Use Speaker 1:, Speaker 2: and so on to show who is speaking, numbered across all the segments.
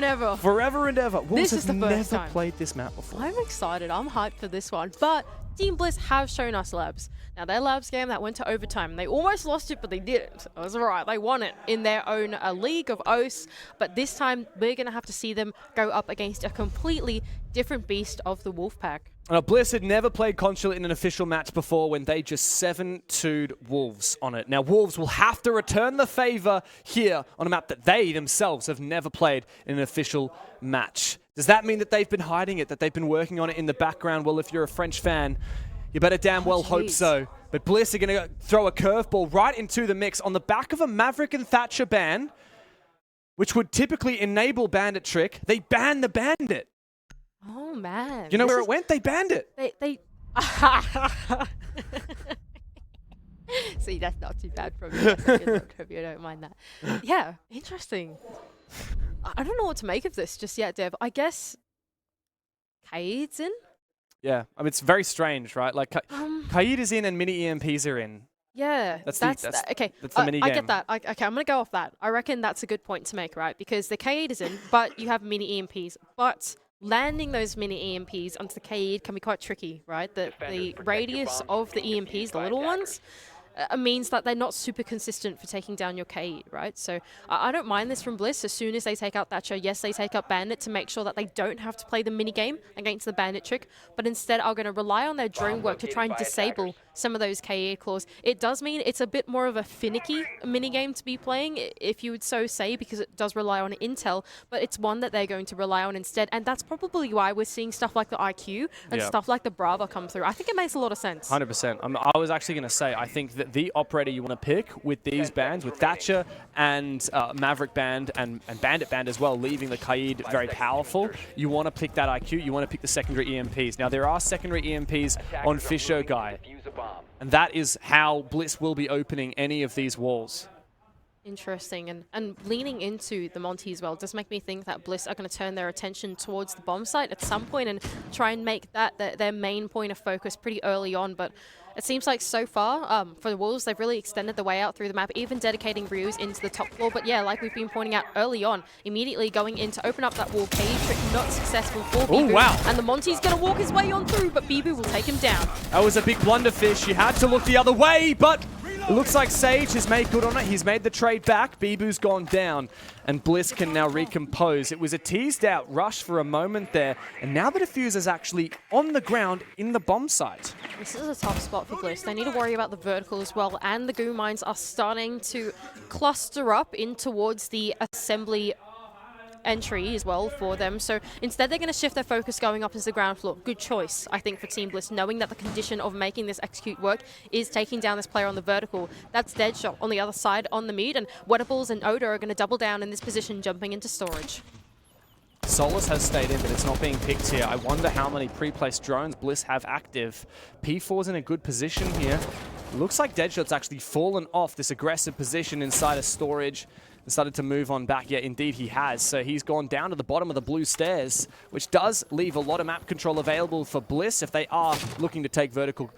Speaker 1: and ever.
Speaker 2: Forever and ever. Wolves
Speaker 1: This is the
Speaker 2: have
Speaker 1: first
Speaker 2: never
Speaker 1: time.
Speaker 2: played this map before.
Speaker 1: I'm excited. I'm hyped for this one. But Team Bliss have shown us Labs. Now, their Labs game that went to overtime, they almost lost it, but they didn't. It was all right. They won it in their own league of Oaths. But this time, we're going to have to see them go up against a completely different beast of the Wolfpack.
Speaker 2: Now, Bliss had never played Consulate in an official match before when they just 7-2'd Wolves on it. Now, Wolves will have to return the favor here on a map that they themselves have never played in an official match. Does that mean that they've been hiding it, that they've been working on it in the background? Well, if you're a French fan, you better damn well hope so. But Bliss are going to throw a curveball right into the mix on the back of a Maverick and Thatcher ban, which would typically enable Bandit Trick. They banned the Bandit.
Speaker 1: Oh, man.
Speaker 2: You know where it went? They banned it.
Speaker 1: They See, that's not too bad from you. That's a good little trivia, I don't mind that. Yeah, interesting. I don't know what to make of this just yet, Dev. I guess Kaid's in?
Speaker 2: Yeah, I mean, it's very strange, right? Like, Kaid is in and mini EMPs are in.
Speaker 1: Yeah, okay.
Speaker 2: That's the mini game.
Speaker 1: I get that. Okay, I'm going to go off that. I reckon that's a good point to make, right? Because the Kaid is in, but you have mini EMPs. But landing those mini EMPs onto the Kaid can be quite tricky, right? The radius of the EMPs, the little ones, means that they're not super consistent for taking down your Kaid, right? So I don't mind this from Bliss. As soon as they take out Thatcher, yes, they take up Bandit to make sure that they don't have to play the mini game against the Bandit Trick, but instead are going to rely on their drone work to try and disable some of those Kaid claws. It does mean it's a bit more of a finicky mini game to be playing, if you would so say, because it does rely on intel, but it's one that they're going to rely on instead, and that's probably why we're seeing stuff like the IQ and stuff like the Brava come through. I think it makes a lot of sense.
Speaker 2: 100%. I was actually going to say, I think that the operator you want to pick with these bans, with Thatcher and Maverick band and Bandit band as well, leaving the Kaid very powerful, you want to pick that IQ, you want to pick the secondary EMPs. Now, there are secondary EMPs on Fisho Guy, and that is how Bliss will be opening any of these walls.
Speaker 1: Interesting, and leaning into the Monty as well does make me think that Bliss are going to turn their attention towards the bomb site at some point and try and make that their main point of focus pretty early on, but it seems like so far, for the Wolves, they've really extended the way out through the map, even dedicating Ryu's into the top floor. But yeah, like we've been pointing out early on, immediately going in to open up that wall. Kaid Trick not successful for Bibu.
Speaker 2: Oh, wow.
Speaker 1: And the Monty's going to walk his way on through, but Bibu will take him down.
Speaker 2: That was a big blunderfish. You had to look the other way, but it looks like Sage has made good on it. He's made the trade back. Bibu's gone down, and Bliss can now recompose. It was a teased out rush for a moment there, and now the diffuser's actually on the ground in the bomb site.
Speaker 1: This is a tough spot for Bliss. They need to worry about the vertical as well, and the goo mines are starting to cluster up in towards the assembly entry as well for them. So instead they're going to shift their focus going up into the ground floor. Good choice, I think, for Team Bliss, knowing that the condition of making this execute work is taking down this player on the vertical. That's Deadshot on the other side on the mid, and Wettables and Oda are going to double down in this position, jumping into storage.
Speaker 2: Solus has stayed in, but it's not being picked here. I wonder how many pre-placed drones Bliss have active. P4's in a good position here. Looks like Deadshot's actually fallen off this aggressive position inside of storage and started to move on back. Yeah, indeed he has. So he's gone down to the bottom of the blue stairs, which does leave a lot of map control available for Bliss if they are looking to take vertical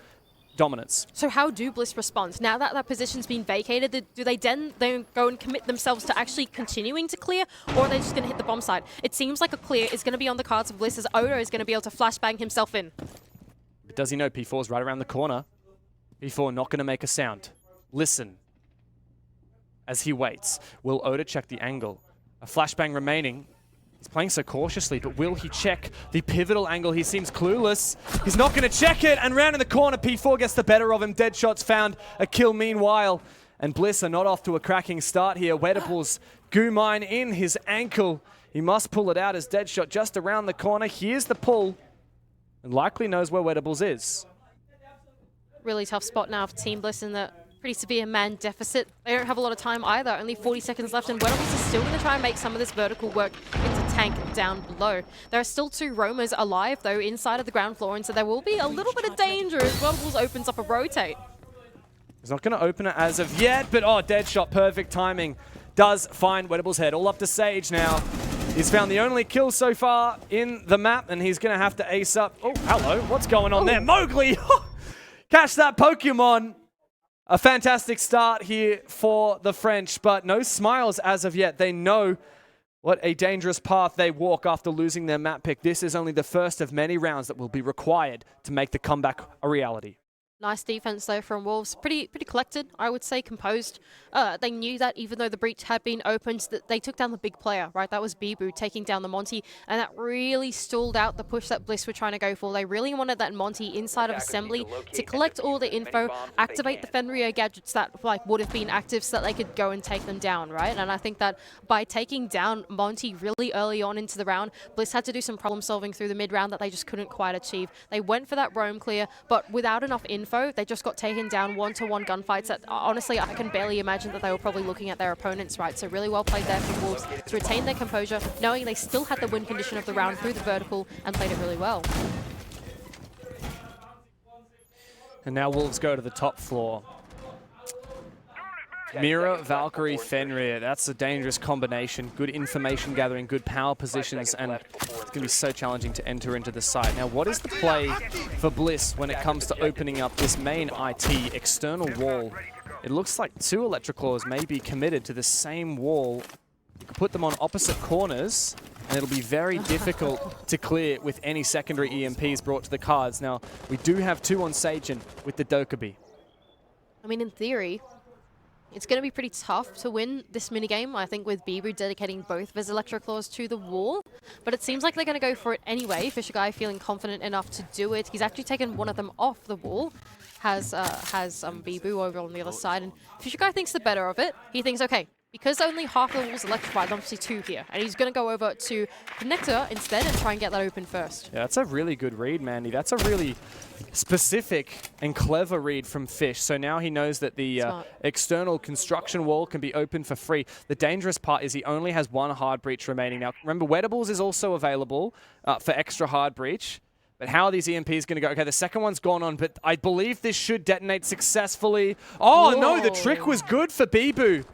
Speaker 2: dominance.
Speaker 1: So how do Bliss respond? Now that that position's been vacated, do they then go and commit themselves to actually continuing to clear, or are they just going to hit the bomb site? It seems like a clear is going to be on the cards of Bliss, as Oda is going to be able to flashbang himself in.
Speaker 2: But does he know P4's right around the corner? P4 not going to make a sound. Listen as he waits. Will Oda check the angle? A flashbang remaining. He's playing so cautiously, but will he check the pivotal angle? He seems clueless. He's not going to check it, and round in the corner, P4 gets the better of him. Deadshot's found a kill meanwhile, and Bliss are not off to a cracking start here. Wettables goo mine in his ankle. He must pull it out as Deadshot just around the corner. Here's the pull, and likely knows where Wettables is.
Speaker 1: Really tough spot now for Team Bliss in the pretty severe man deficit. They don't have a lot of time either, only 40 seconds left, and Wettables is still going to try and make some of this vertical work into tank down below. There are still two roamers alive, though, inside of the ground floor, and so there will be a little bit of danger as Wettables opens up a rotate.
Speaker 2: He's not going to open it as of yet, but oh, Deadshot, perfect timing. Does find Wettables' head. All up to Sage now. He's found the only kill so far in the map, and he's going to have to ace up. Oh, hello. What's going on there? Mowgli! Catch that Pokemon. A fantastic start here for the French, but no smiles as of yet. They know What a dangerous path they walk after losing their map pick. This is only the first of many rounds that will be required to make the comeback a reality.
Speaker 1: Nice defense though from Wolves. Pretty collected, I would say, composed. They knew that even though the breach had been opened, that they took down the big player, right? That was Bibu taking down the Monty, and that really stalled out the push that Bliss were trying to go for. They really wanted that Monty inside of Assembly to collect all the info, activate the Fenrir gadgets that would have been active so that they could go and take them down, right? And I think that by taking down Monty really early on into the round, Bliss had to do some problem solving through the mid round that they just couldn't quite achieve. They went for that roam clear, but without enough info, they just got taken down one-to-one gunfights that, honestly, I can barely imagine that they were probably looking at their opponents, right? So really well played there from Wolves to retain their composure, knowing they still had the win condition of the round through the vertical and played it really well.
Speaker 2: And now Wolves go to the top floor. Mira, Valkyrie, Fenrir. That's a dangerous combination. Good information gathering, good power positions, and it's going to be so challenging to enter into the site. Now, what is the play for Bliss when it comes to opening up this main IT external wall? It looks like two Electroclaws may be committed to the same wall. You could put them on opposite corners, and it'll be very difficult to clear with any secondary EMPs brought to the cards. Now, we do have two on Sagen with the Dokkaebi.
Speaker 1: I mean, in theory, it's going to be pretty tough to win this minigame, I think, with Bibu dedicating both of his Electroclaws to the wall. But it seems like they're going to go for it anyway. Fisher Guy feeling confident enough to do it. He's actually taken one of them off the wall. Has Bibu over on the other side. And Fisher Guy thinks the better of it. He thinks, okay, because only half the wall's electrified, obviously two here. And he's going to go over to Connector instead and try and get that open first.
Speaker 2: Yeah, that's a really good read, Mandy. That's a really specific and clever read from Fish. So now he knows that the external construction wall can be open for free. The dangerous part is he only has one hard breach remaining. Now, remember, Wettables is also available for extra hard breach. But how are these EMPs going to go? Okay, the second one's gone on, but I believe this should detonate successfully. Oh, no, the trick was good for Bibu.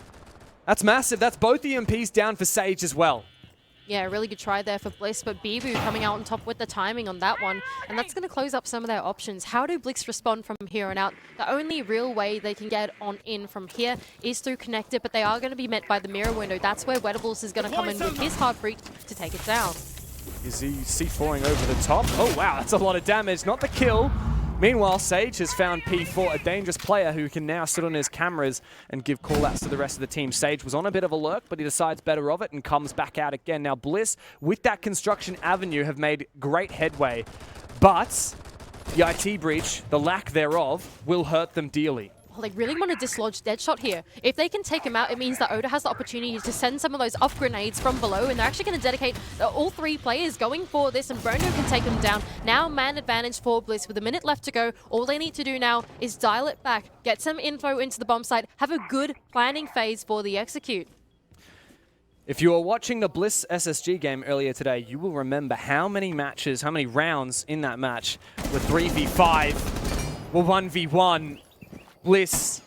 Speaker 2: That's massive. That's both EMPs down for Sage as well.
Speaker 1: Yeah, really good try there for Bliss, but Bibu coming out on top with the timing on that one, and that's going to close up some of their options. How do Bliss respond from here on out? The only real way they can get on in from here is through Connector, but they are going to be met by the mirror window. That's where Wettables is going to come in with his hard breach to take it down.
Speaker 2: Is he C4ing over the top? Oh, wow, that's a lot of damage. Not the kill. Meanwhile, Sage has found P4, a dangerous player who can now sit on his cameras and give call-outs to the rest of the team. Sage was on a bit of a lurk, but he decides better of it and comes back out again. Now, Bliss, with that construction avenue, have made great headway, but the IT breach, the lack thereof, will hurt them dearly.
Speaker 1: They really want to dislodge Deadshot here. If they can take him out, it means that Oda has the opportunity to send some of those up grenades from below, and they're actually going to dedicate all three players going for this, and Brono can take them down. Now man advantage for Bliss with a minute left to go. All they need to do now is dial it back, get some info into the bomb site, have a good planning phase for the execute.
Speaker 2: If you were watching the Bliss SSG game earlier today, you will remember how many matches, how many rounds in that match were 3v5, were 1v1. Bliss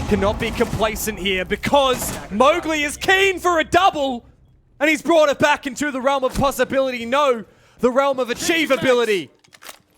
Speaker 2: cannot be complacent here because Mowgli is keen for a double, and he's brought it back into the realm of possibility. No, the realm of achievability.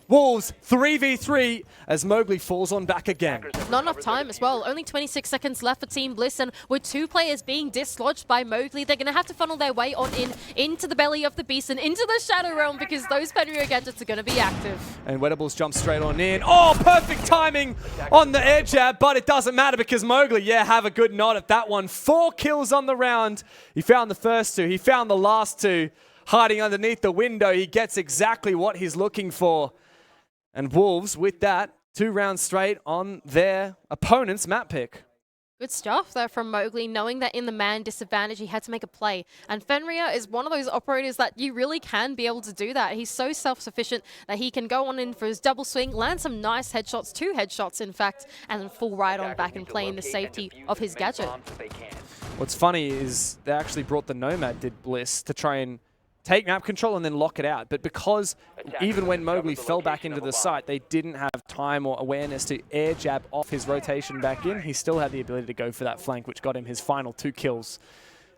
Speaker 2: Wolves 3v3 as Mowgli falls on back again.
Speaker 1: Not enough time as well. Only 26 seconds left for Team Bliss, and with two players being dislodged by Mowgli, they're going to have to funnel their way on into the belly of the beast and into the Shadow Realm because those Fenrir gadgets are going to be active.
Speaker 2: And Wettables jumps straight on in. Oh, perfect timing on the air jab, but it doesn't matter because Mowgli, yeah, have a good nod at that one. 4 kills on the round. He found the first two. He found the last two. Hiding underneath the window, he gets exactly what he's looking for. And Wolves, with that, 2 rounds straight on their opponent's map pick.
Speaker 1: Good stuff there from Mowgli, knowing that in the man disadvantage he had to make a play. And Fenrir is one of those operators that you really can be able to do that. He's so self-sufficient that he can go on in for his double swing, land some nice headshots, 2 headshots in fact, and then fall right on back and play in the safety of his gadget.
Speaker 2: What's funny is they actually brought the Nomad, did Bliss, to try and take map control and then lock it out. But because even when Mowgli fell back into the site, they didn't have time or awareness to air jab off his rotation back in, he still had the ability to go for that flank, which got him his final 2 kills.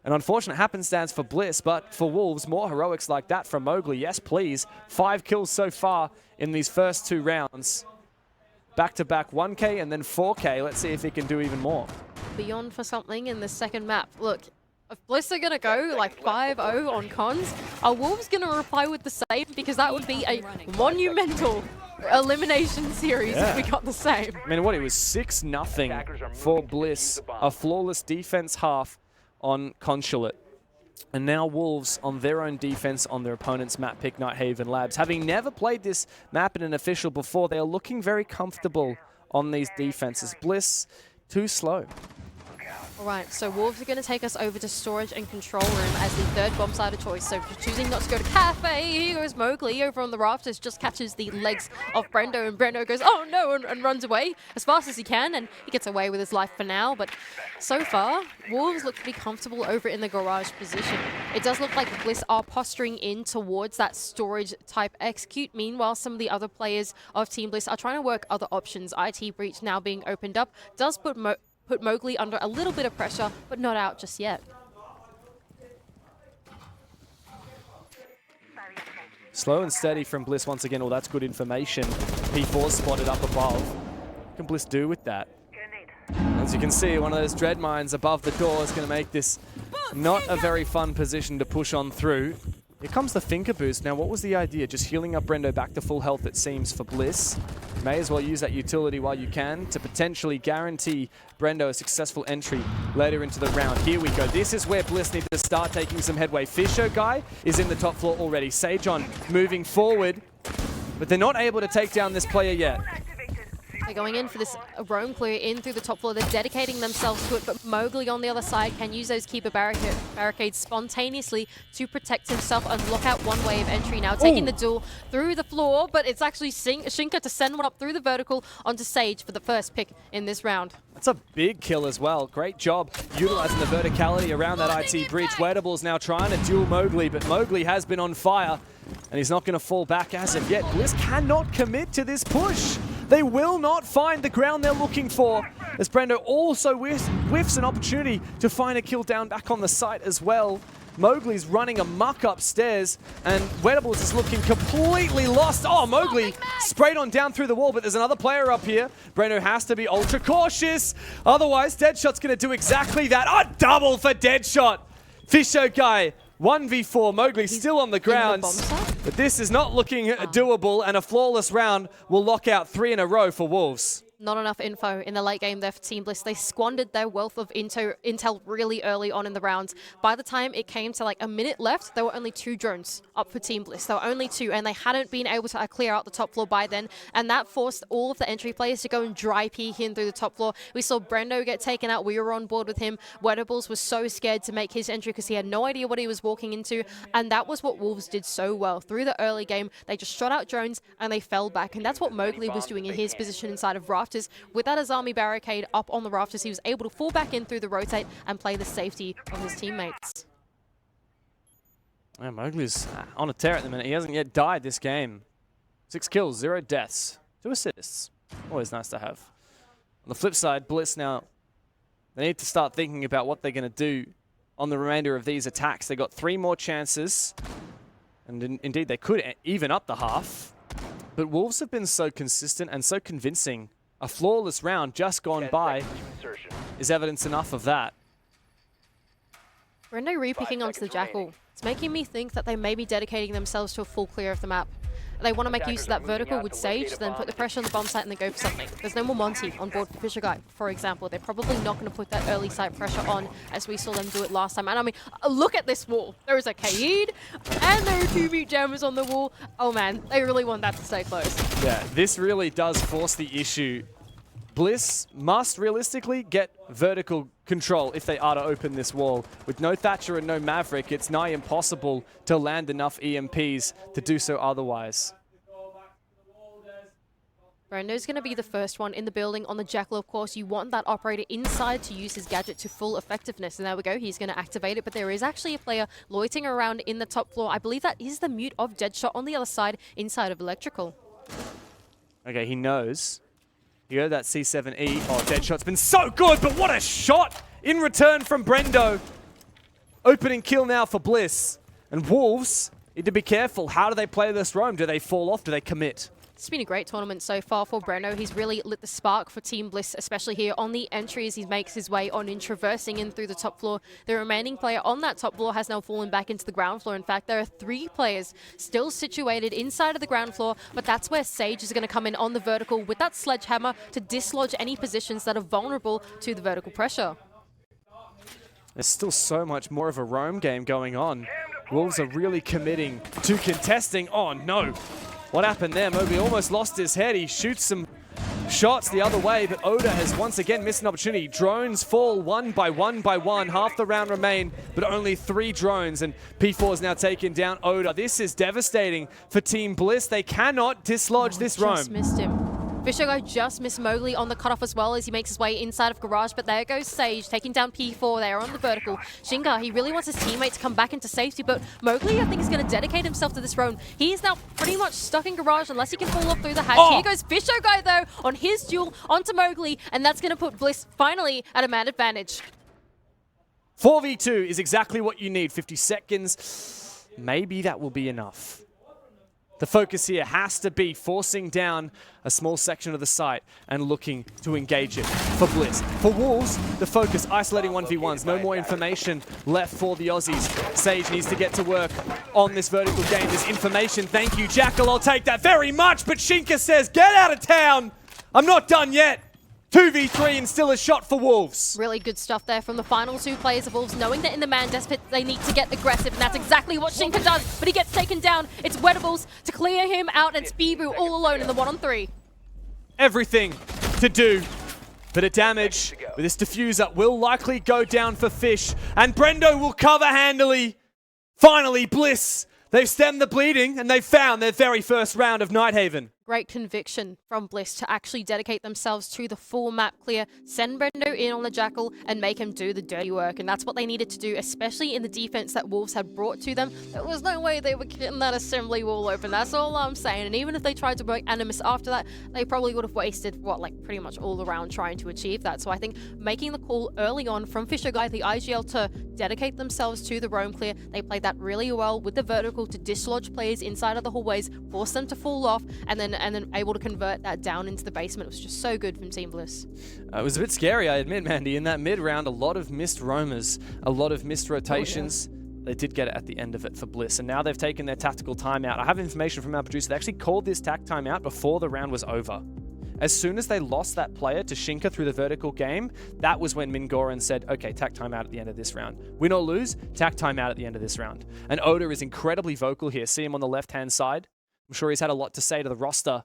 Speaker 2: An unfortunate happenstance for Bliss, but for Wolves, more heroics like that from Mowgli. Yes, please. 5 kills so far in these first 2 rounds. Back-to-back 1K and then 4K. Let's see if he can do even more.
Speaker 1: Beyond for something in the second map. Look, if Bliss are going to go like 5-0 on cons, are Wolves going to reply with the same? Because that would be a monumental elimination series if we got the same.
Speaker 2: I mean, what, it was 6-0 for Bliss, a flawless defense half on Consulate. And now Wolves on their own defense on their opponent's map pick, Nighthaven Labs. Having never played this map in an official before, they are looking very comfortable on these defenses. Bliss, too slow.
Speaker 1: Alright, so Wolves are going to take us over to storage and control room as the third bomb side of choice. So choosing not to go to cafe, here goes Mowgli over on the rafters, just catches the legs of Brendo, and Brendo goes, oh no, and runs away as fast as he can, and he gets away with his life for now. But so far, Wolves look to be comfortable over in the garage position. It does look like Bliss are posturing in towards that storage type execute. Meanwhile, some of the other players of Team Bliss are trying to work other options. IT Breach now being opened up does put Mowgli under a little bit of pressure, but not out just yet.
Speaker 2: Slow and steady from Bliss once again. Oh, that's good information. P4 spotted up above. What can Bliss do with that? As you can see, one of those dread mines above the door is going to make this not a very fun position to push on through. Here comes the Finker boost. Now, what was the idea? Just healing up Brendo back to full health, it seems, for Bliss. May as well use that utility while you can to potentially guarantee Brendo a successful entry later into the round. Here we go. This is where Bliss need to start taking some headway. Fisher guy is in the top floor already. Sajon moving forward, but they're not able to take down this player yet.
Speaker 1: They're going in for this roam clear in through the top floor. They're dedicating themselves to it, but Mowgli on the other side can use those keeper barricades spontaneously to protect himself and lock out one way of entry now, taking the duel through the floor, but it's actually Shinka to send one up through the vertical onto Sage for the first pick in this round.
Speaker 2: That's a big kill as well. Great job utilizing the verticality around that IT breach. Weightable now trying to duel Mowgli, but Mowgli has been on fire, and he's not going to fall back as of yet. Bliss cannot commit to this push. They will not find the ground they're looking for, as Brendo also whiffs an opportunity to find a kill down back on the site as well. Mowgli's running amok upstairs, and Wettables is looking completely lost. Oh, Mowgli sprayed on down through the wall, but there's another player up here. Brendo has to be ultra cautious. Otherwise, Deadshot's going to do exactly that. A double for Deadshot. Fisho guy, 1v4. Mowgli still on the ground, but this is not looking doable, and a flawless round will lock out 3 in a row for Wolves.
Speaker 1: Not enough info in the late game there for Team Bliss. They squandered their wealth of intel really early on in the rounds. By the time it came to like a minute left, there were only 2 drones up for Team Bliss. There were only 2, and they hadn't been able to clear out the top floor by then, and that forced all of the entry players to go and dry peek in through the top floor. We saw Brendo get taken out. We were on board with him. Wettables was so scared to make his entry because he had no idea what he was walking into, and that was what Wolves did so well. Through the early game, they just shot out drones, and they fell back, and that's what Mowgli was doing in his position inside of rafters. With that Azami barricade up on the rafters, he was able to fall back in through the rotate and play the safety of his teammates.
Speaker 2: Yeah, Mowgli's on a tear at the minute. He hasn't yet died this game. 6 kills, 0 deaths, 2 assists. Always nice to have. On the flip side, Bliss now, they need to start thinking about what they're going to do on the remainder of these attacks. They got 3 more chances, and indeed they could even up the half. But Wolves have been so consistent and so convincing. A flawless round just gone by is evidence enough of that.
Speaker 1: Brendo re-picking onto the Jackal. It's making me think that they may be dedicating themselves to a full clear of the map. They want to make use of that vertical with Sage, then put the pressure on the bomb site and then go for something. There's no more Monty on board for Fisher Guy, for example. They're probably not going to put that early site pressure on as we saw them do it last time. And I mean, look at this wall. There is a Kaid and there are 2 mute jammers on the wall. Oh man, they really want that to stay close.
Speaker 2: Yeah, this really does force the issue. Bliss must realistically get vertical control if they are to open this wall. With no Thatcher and no Maverick, it's nigh impossible to land enough EMPs to do so otherwise.
Speaker 1: Brendo's going to be the first one in the building on the Jackal, of course. You want that operator inside to use his gadget to full effectiveness. And there we go, he's going to activate it. But there is actually a player loitering around in the top floor. I believe that is the mute of Deadshot on the other side, inside of Electrical.
Speaker 2: Okay, he knows. You heard that C7E. Oh, Deadshot's been so good, but what a shot in return from Brendo. Opening kill now for Bliss. And Wolves need to be careful. How do they play this roam? Do they fall off? Do they commit?
Speaker 1: It's been a great tournament so far for Breno. He's really lit the spark for Team Bliss, especially here on the entry as he makes his way on in, traversing in through the top floor. The remaining player on that top floor has now fallen back into the ground floor. In fact, there are 3 players still situated inside of the ground floor, but that's where Sage is going to come in on the vertical with that sledgehammer to dislodge any positions that are vulnerable to the vertical pressure.
Speaker 2: There's still so much more of a roam game going on. Wolves are really committing to contesting. Oh no! What happened there? Mowgli almost lost his head. He shoots some shots the other way, but Oda has once again missed an opportunity. Drones fall one by one by one. Half the round remain, but only 3 drones, and P4 is now taking down Oda. This is devastating for Team Bliss. They cannot dislodge this roam.
Speaker 1: Just missed him. Fishogo just missed Mowgli on the cutoff as well as he makes his way inside of Garage, but there goes Sage taking down P4 there on the vertical. Shinka, he really wants his teammate to come back into safety, but Mowgli, I think, is going to dedicate himself to this roam. He is now pretty much stuck in Garage unless he can fall off through the hatch. Here goes Fishogo, though, on his duel onto Mowgli, and that's going to put Bliss finally at a man advantage.
Speaker 2: 4v2 is exactly what you need. 50 seconds. Maybe that will be enough. The focus here has to be forcing down a small section of the site and looking to engage it for Bliss. For Wolves, the focus, isolating 1v1s. No more information left for the Aussies. Sage needs to get to work on this vertical game. There's information. Thank you, Jackal. I'll take that very much. But Shinka says, get out of town. I'm not done yet. 2v3 and still a shot for Wolves.
Speaker 1: Really good stuff there from the final 2 players of Wolves, knowing that in the man death pit they need to get aggressive, and that's exactly what Shinka does, but he gets taken down. It's Wettables to clear him out, and it's Bibu all alone in the 1-on-3.
Speaker 2: Everything to do. Bit of damage with this diffuser will likely go down for Fish, and Brendo will cover handily. Finally, Bliss. They've stemmed the bleeding, and they've found their very first round of Nighthaven.
Speaker 1: Great conviction from Bliss to actually dedicate themselves to the full map clear, send Brendo in on the Jackal and make him do the dirty work. And that's what they needed to do, especially in the defense that Wolves had brought to them. There was no way they were getting that assembly wall open. That's all I'm saying. And even if they tried to break Animus after that, they probably would have wasted, pretty much all around trying to achieve that. So I think making the call early on from Fishogo, the IGL, to dedicate themselves to the roam clear, they played that really well with the vertical to dislodge players inside of the hallways, force them to fall off, and then able to convert that down into the basement. It was just so good from Team Bliss. It
Speaker 2: was a bit scary, I admit, Mandy. In that mid round, a lot of missed roamers, a lot of missed rotations. Oh, yeah. They did get it at the end of it for Bliss, and now they've taken their tactical timeout. I have information from our producer. They actually called this tac timeout before the round was over. As soon as they lost that player to Shinka through the vertical game, that was when Mingoran said, okay, tac timeout at the end of this round. Win or lose, tac timeout at the end of this round. And Oda is incredibly vocal here. See him on the left-hand side. I'm sure he's had a lot to say to the roster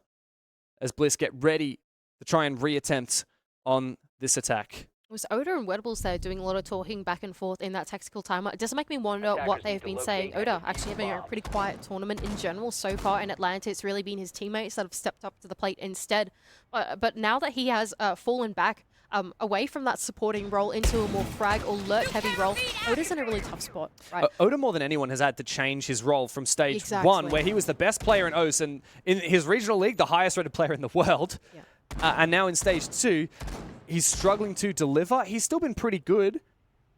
Speaker 2: as Bliss get ready to try and reattempt on this attack.
Speaker 1: It was Oda and Wettables there doing a lot of talking back and forth in that tactical timeout. It does make me wonder what they've been saying. Oda actually having a pretty quiet tournament in general so far in Atlanta. It's really been his teammates that have stepped up to the plate instead. But now that he has fallen back away from that supporting role into a more frag or lurk heavy role, Oda's in a really tough spot. Right?
Speaker 2: Oda more than anyone has had to change his role from stage 1, where he was the best player in OS and in his regional league, the highest rated player in the world. Yeah. And now in stage 2, he's struggling to deliver. He's still been pretty good,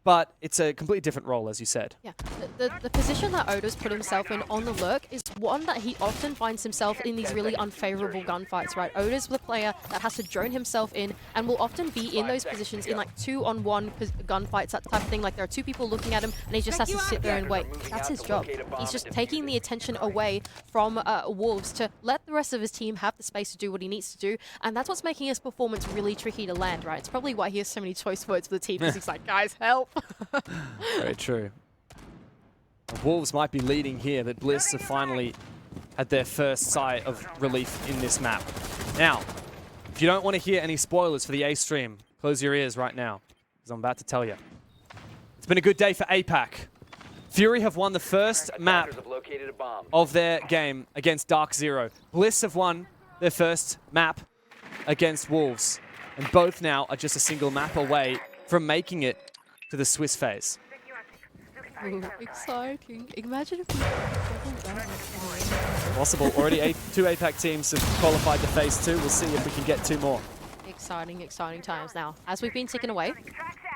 Speaker 2: but it's a completely different role, as you said.
Speaker 1: Yeah, the position that Oda's put himself in on the lurk is one that he often finds himself in these really unfavorable gunfights, right? Oda's the player that has to drone himself in and will often be in those positions in 2-on-1 gunfights, that type of thing. Like there are 2 people looking at him and he just has to sit there and wait. That's his job. He's just taking the attention away from Wolves to let the rest of his team have the space to do what he needs to do. And that's what's making his performance really tricky to land, right? It's probably why he has so many choice words for the team, because he's like, guys, help.
Speaker 2: Very true. Wolves might be leading here, but Bliss have finally had their first sight of relief in this map. Now, if you don't want to hear any spoilers for the A stream, close your ears right now, because I'm about to tell you. It's been a good day for APAC. Fury have won the first map of their game against Dark Zero. Bliss have won their first map against Wolves, and both now are just a single map away from making it to the Swiss phase.
Speaker 1: Ooh, exciting. Imagine if we...
Speaker 2: Possible. Already 2 APAC teams have qualified to phase 2. We'll see if we can get 2 more.
Speaker 1: Exciting, exciting times now. As we've been ticking away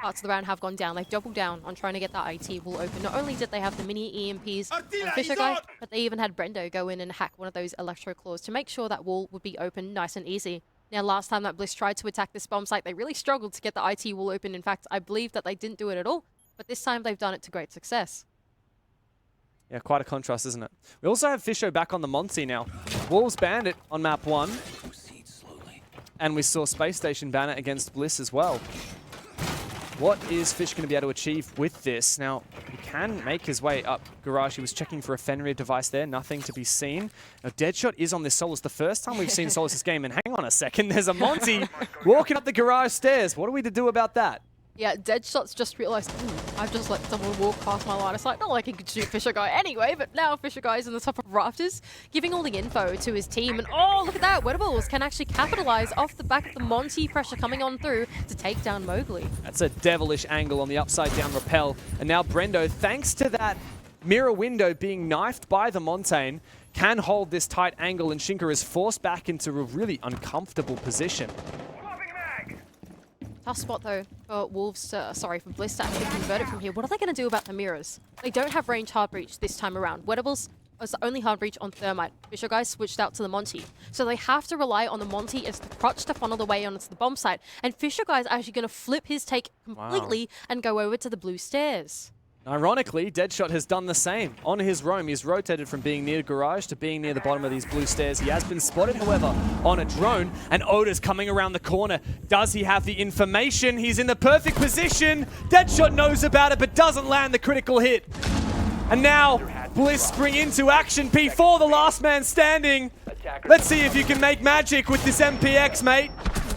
Speaker 1: parts of the round have gone down. They've doubled down on trying to get that IT wall open. Not only did they have the mini EMPs and Fisher guy, but they even had Brendo go in and hack one of those electro claws to make sure that wall would be open nice and easy. Now, last time that Bliss tried to attack this bomb site, they really struggled to get the IT wall open. In fact, I believe that they didn't do it at all, but this time they've done it to great success.
Speaker 2: Yeah, quite a contrast, isn't it? We also have Fisho back on the Monty now. Wolves Bandit on map 1. And we saw Space Station Banner against Bliss as well. What is Fish going to be able to achieve with this? Now, he can make his way up garage. He was checking for a Fenrir device there. Nothing to be seen. Now, Deadshot is on this Solus. The first time we've seen Solus this game. And hang on a second, there's a Monty walking up the garage stairs. What are we to do about that?
Speaker 1: Yeah, Deadshot's just realised, I've just let someone walk past my line of sight. Not like he could shoot Fisher Guy anyway, but now Fisher Guy's on the top of rafters, giving all the info to his team. And oh, look at that! Wedables can actually capitalise off the back of the Monty pressure coming on through to take down Mowgli.
Speaker 2: That's a devilish angle on the upside down rappel. And now Brendo, thanks to that mirror window being knifed by the Montaigne, can hold this tight angle, and Shinka is forced back into a really uncomfortable position.
Speaker 1: Tough spot though for Wolves, for Bliss to actually convert it from here. What are they going to do about the mirrors? They don't have range hard breach this time around. Wedables was the only hard breach on Thermite. Fisher guys switched out to the Monty. So they have to rely on the Monty as the crutch to funnel the way onto the bomb site. And Fisher guy's actually going to flip his take completely and go over to the blue stairs.
Speaker 2: Ironically, Deadshot has done the same. On his roam, he's rotated from being near garage to being near the bottom of these blue stairs. He has been spotted, however, on a drone, and Oda's coming around the corner. Does he have the information? He's in the perfect position. Deadshot knows about it, but doesn't land the critical hit. And now, Bliss spring into action. P4, the last man standing. Let's see if you can make magic with this MPX, mate.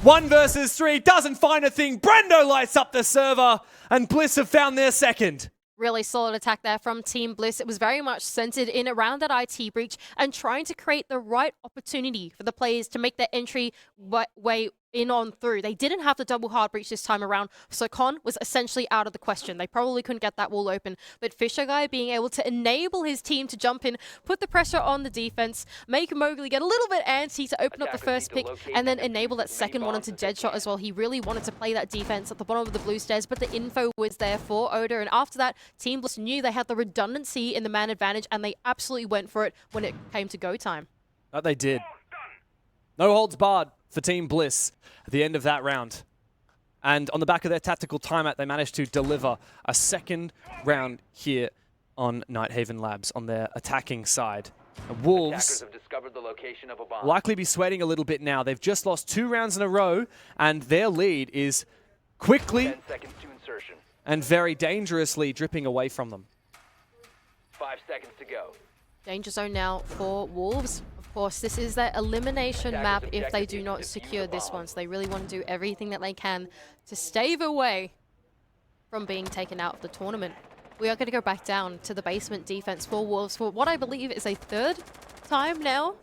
Speaker 2: 1 versus 3, doesn't find a thing. Brendo lights up the server, and Bliss have found their second.
Speaker 1: Really solid attack there from Team Bliss. It was very much centered in around that IT breach and trying to create the right opportunity for the players to make their entry way in on through. They didn't have the double hard breach this time around, so Con was essentially out of the question. They probably couldn't get that wall open, but Fisher guy being able to enable his team to jump in, put the pressure on the defense, make Mowgli get a little bit antsy to open up the first pick, and then enable that second one into Deadshot as well. He really wanted to play that defense at the bottom of the blue stairs, but the info was there for Oda, and after that, Team Bliss knew they had the redundancy in the man advantage, and they absolutely went for it when it came to go time.
Speaker 2: That they did. No holds barred for Team Bliss at the end of that round. And on the back of their tactical timeout, they managed to deliver a second round here on Nighthaven Labs on their attacking side. The Wolves likely be sweating a little bit now. They've just lost 2 rounds in a row, and their lead is quickly and very dangerously dripping away from them.
Speaker 3: 5 seconds to go.
Speaker 1: Danger zone now for Wolves. Of course, this is their elimination map if they do not secure this one. So they really want to do everything that they can to stave away from being taken out of the tournament. We are going to go back down to the basement defense for Wolves for what I believe is a 3rd time now.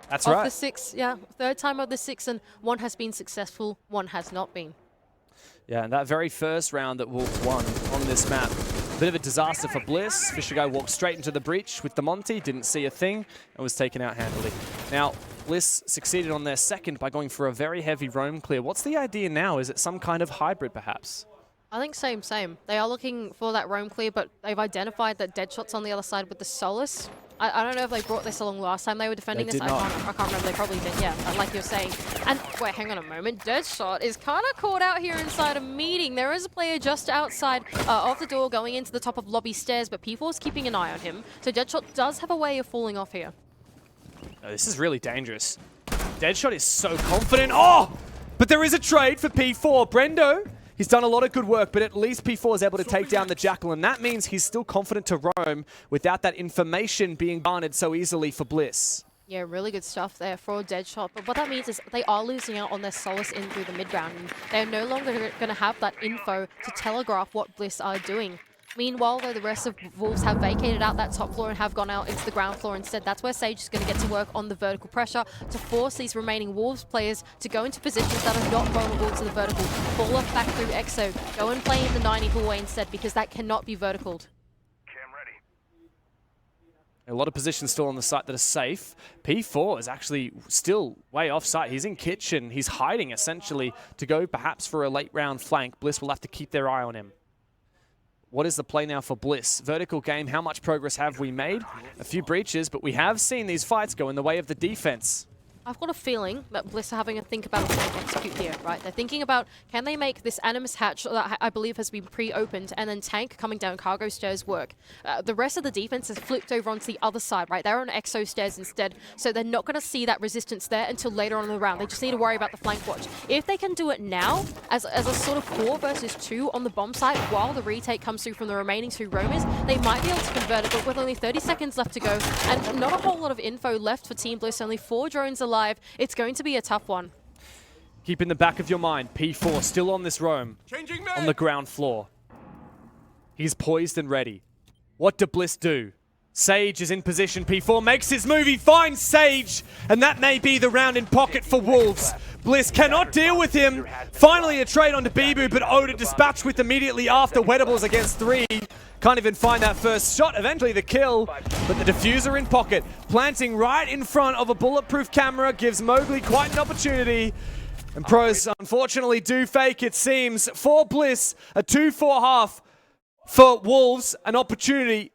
Speaker 2: That's right.
Speaker 1: Of the 6, yeah, 3rd time of the 6, and 1 has been successful, 1 has not been.
Speaker 2: Yeah, and that very first round that Wolves won on this map, a bit of a disaster for Bliss. Fisher guy walked straight into the breach with the Monty, didn't see a thing, and was taken out handily. Now, Bliss succeeded on their second by going for a very heavy roam clear. What's the idea now? Is it some kind of hybrid, perhaps?
Speaker 1: I think same. They are looking for that roam clear, but they've identified that Deadshot's on the other side with the Solus. I don't know if they brought this along last time they were defending this. I can't remember. They probably did, yeah, like you're saying. And wait, hang on a moment. Deadshot is kind of caught out here inside a meeting. There is a player just outside of the door going into the top of lobby stairs, but P4's keeping an eye on him. So Deadshot does have a way of falling off here.
Speaker 2: Oh, this is really dangerous. Deadshot is so confident. Oh! But there is a trade for P4. Brendo, he's done a lot of good work, but at least P4 is able to take down the Jackal, and that means he's still confident to roam without that information being garnered so easily for Bliss.
Speaker 1: Yeah, really good stuff there for Deadshot. But what that means is they are losing out on their Solus in through the mid-round. And they're no longer going to have that info to telegraph what Bliss are doing. Meanwhile, though, the rest of Wolves have vacated out that top floor and have gone out into the ground floor instead. That's where Sage is going to get to work on the vertical pressure to force these remaining Wolves players to go into positions that are not vulnerable to the vertical. Fall off back through Exo. Go and play in the 90 hallway instead, because that cannot be verticaled.
Speaker 2: A lot of positions still on the site that are safe. P4 is actually still way off site. He's in kitchen. He's hiding essentially to go perhaps for a late round flank. Bliss will have to keep their eye on him. What is the play now for Bliss? Vertical game, how much progress have we made? A few breaches, but we have seen these fights go in the way of the defense.
Speaker 1: I've got a feeling that Bliss are having a think about what they execute here, right? They're thinking about, can they make this Animus hatch that I believe has been pre-opened and then tank coming down cargo stairs work? The rest of the defense has flipped over onto the other side, right? They're on exo stairs instead, so they're not going to see that resistance there until later on in the round. They just need to worry about the flank watch. If they can do it now, as a sort of 4 versus 2 on the bomb site, while the retake comes through from the remaining 2 roamers, they might be able to convert it, but with only 30 seconds left to go, and not a whole lot of info left for Team Bliss, only 4 drones alive, it's going to be a tough one.
Speaker 2: Keep in the back of your mind, P4 still on this roam, on the ground floor. He's poised and ready. What do Bliss do? Sage is in position, P4 makes his move, he finds Sage, and that may be the round in pocket for Wolves. Bliss cannot deal with him. Finally a trade onto Bibu, but Oda dispatched with immediately after. Wedables against 3. Can't even find that first shot. Eventually the kill, but the diffuser in pocket. Planting right in front of a bulletproof camera gives Mowgli quite an opportunity. And pros unfortunately do fake, it seems. For Bliss, a 2-4 half. For Wolves, an opportunity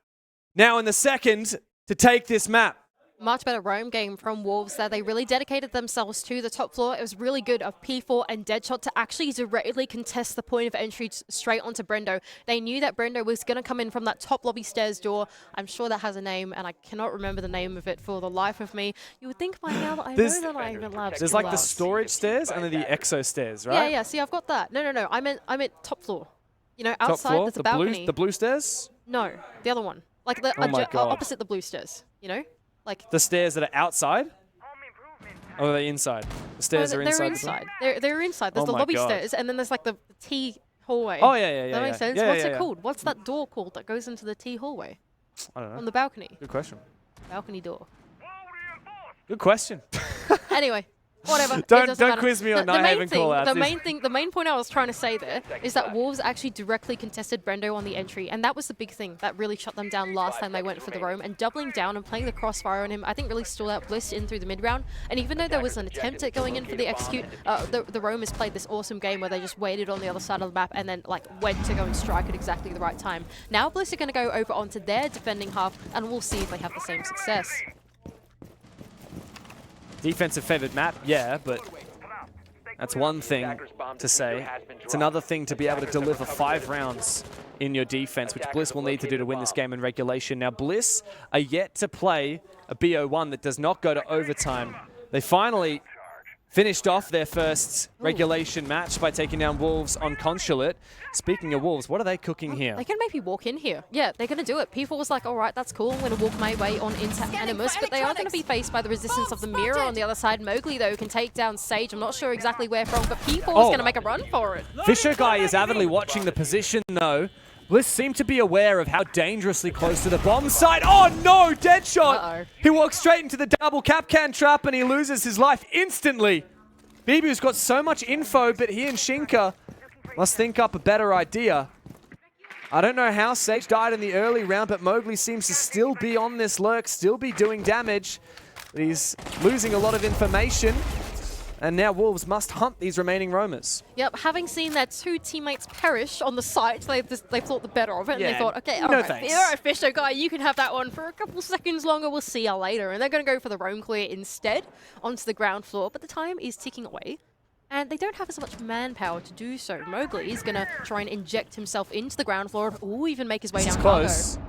Speaker 2: now in the second to take this map.
Speaker 1: Much better roam game from Wolves there. They really dedicated themselves to the top floor. It was really good of P4 and Deadshot to actually directly contest the point of entry straight onto Brendo. They knew that Brendo was going to come in from that top lobby stairs door. I'm sure that has a name, and I cannot remember the name of it for the life of me. You would think by now that I know that I even allowed to
Speaker 2: There's like the storage stairs and then the exo stairs, right?
Speaker 1: Yeah, yeah. See, I've got that. No. I meant top floor. You know, outside there's a balcony.
Speaker 2: The blue stairs?
Speaker 1: No, the other one. Like the opposite the blue stairs, you know? Like
Speaker 2: the stairs that are outside? Or are they inside? The stairs are inside.
Speaker 1: They're inside. They're inside. There's the lobby stairs, and then there's like the T hallway.
Speaker 2: Oh, yeah.
Speaker 1: That makes sense?
Speaker 2: Yeah,
Speaker 1: What's it called? What's that door called that goes into the T hallway?
Speaker 2: I don't know.
Speaker 1: On the balcony.
Speaker 2: Good question.
Speaker 1: Balcony door.
Speaker 2: Good question.
Speaker 1: Anyway. Whatever.
Speaker 2: Don't quiz me on Nighthaven callouts.
Speaker 1: The main point I was trying to say there is that Wolves actually directly contested Brendo on the entry, and that was the big thing that really shut them down last time they went for the roam. And doubling down and playing the crossfire on him, I think really stalled out Bliss in through the mid round. And even though there was an attempt at going in for the execute, the roamers played this awesome game where they just waited on the other side of the map and then like went to go and strike at exactly the right time. Now Bliss are going to go over onto their defending half, and we'll see if they have the same success.
Speaker 2: Defensive favored map, yeah, but that's one thing to say. It's another thing to be able to deliver 5 rounds in your defense, which Bliss will need to do to win this game in regulation. Now, Bliss are yet to play a BO1 that does not go to overtime. They finally finished off their first regulation match by taking down Wolves on Consulate. Speaking of Wolves, what are they cooking here?
Speaker 1: They can maybe walk in here. Yeah, they're going to do it. P4 was like, all right, that's cool. I'm going to walk my way on into Animus, but they are going to be faced by the resistance of the Mirror on the other side. Mowgli, though, can take down Sage. I'm not sure exactly where from, but P4 is going to make a run for it.
Speaker 2: Fisher Guy is avidly watching the position, though. Bliss seem to be aware of how dangerously close to the bomb site. Oh no, Deadshot! He walks straight into the double Capcan trap and he loses his life instantly. Bibu's got so much info, but he and Shinka must think up a better idea. I don't know how Sage died in the early round, but Mowgli seems to still be on this lurk, still be doing damage. But he's losing a lot of information. And now Wolves must hunt these remaining roamers.
Speaker 1: Yep, having seen their 2 teammates perish on the site, they thought the better of it.
Speaker 2: Yeah,
Speaker 1: and they thought, okay, all right, Fisher Guy, you can have that one for a couple seconds longer. We'll see you later. And they're going to go for the roam clear instead onto the ground floor. But the time is ticking away. And they don't have as much manpower to do so. Mowgli is going to try and inject himself into the ground floor and even make his way down
Speaker 2: close.
Speaker 1: cargo.